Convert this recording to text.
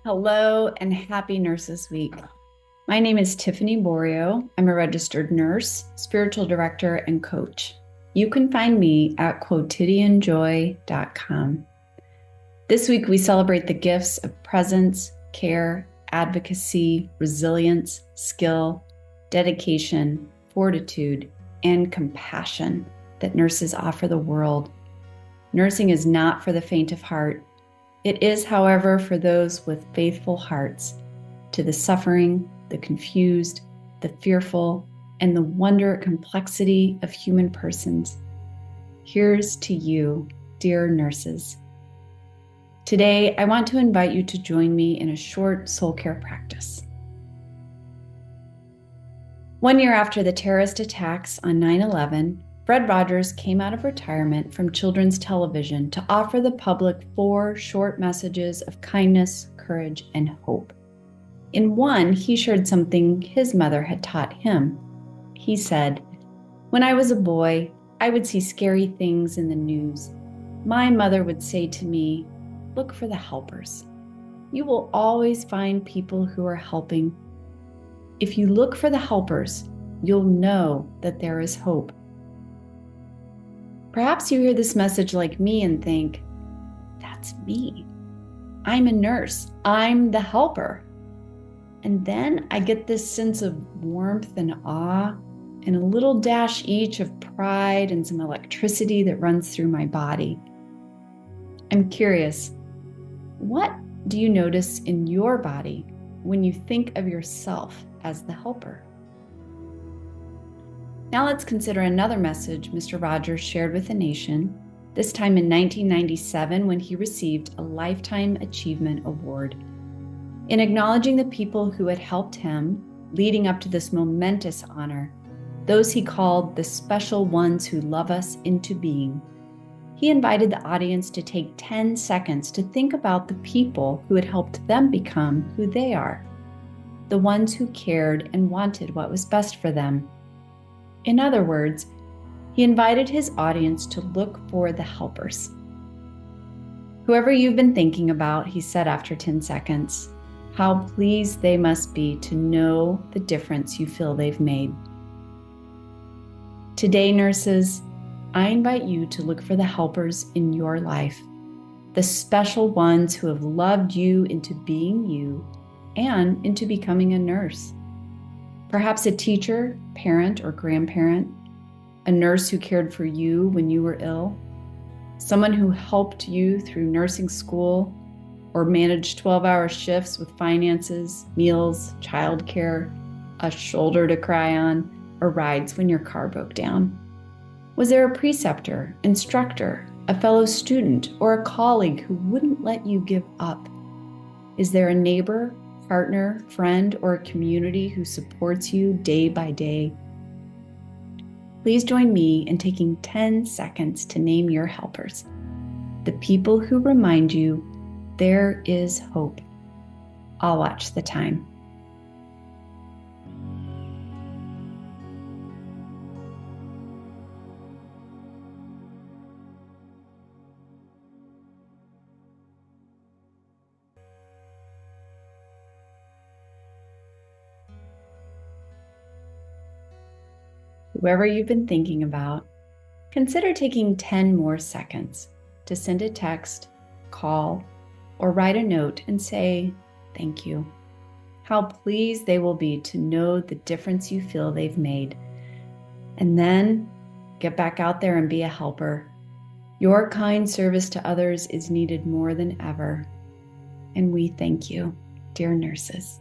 Hello and happy Nurses Week. My name is Tiffani Boerio. I'm a registered nurse, spiritual director, and coach. You can find me at quotidianjoy.com. This week, we celebrate the gifts of presence, care, advocacy, resilience, skill, dedication, fortitude, and compassion that nurses offer the world. Nursing is not for the faint of heart. It is, however, for those with faithful hearts, to the suffering, the confused, the fearful, and the wonder at complexity of human persons. Here's to you, dear nurses. Today, I want to invite you to join me in a short soul care practice. 1 year after the terrorist attacks on 9/11, Fred Rogers came out of retirement from children's television to offer the public 4 short messages of kindness, courage, and hope. In one, he shared something his mother had taught him. He said, "When I was a boy, I would see scary things in the news. My mother would say to me, 'Look for the helpers. You will always find people who are helping. If you look for the helpers, you'll know that there is hope.'" Perhaps you hear this message like me and think, that's me. I'm a nurse. I'm the helper. And then I get this sense of warmth and awe and a little dash each of pride and some electricity that runs through my body. I'm curious, what do you notice in your body when you think of yourself as the helper? Now let's consider another message Mr. Rogers shared with the nation, this time in 1997 when he received a Lifetime Achievement Award. In acknowledging the people who had helped him leading up to this momentous honor, those he called the special ones who love us into being, he invited the audience to take 10 seconds to think about the people who had helped them become who they are, the ones who cared and wanted what was best for them. In other words, he invited his audience to look for the helpers. Whoever you've been thinking about, he said after 10 seconds, how pleased they must be to know the difference you feel they've made. Today, nurses, I invite you to look for the helpers in your life, the special ones who have loved you into being you and into becoming a nurse. Perhaps a teacher, parent, or grandparent, a nurse who cared for you when you were ill, someone who helped you through nursing school or managed 12-hour shifts with finances, meals, childcare, a shoulder to cry on, or rides when your car broke down. Was there a preceptor, instructor, a fellow student, or a colleague who wouldn't let you give up? Is there a neighbor, partner, friend, or a community who supports you day by day? Please join me in taking 10 seconds to name your helpers, the people who remind you there is hope. I'll watch the time. Whoever you've been thinking about, consider taking 10 more seconds to send a text, call, or write a note and say, thank you. How pleased they will be to know the difference you feel they've made. And then get back out there and be a helper. Your kind service to others is needed more than ever. And we thank you, dear nurses.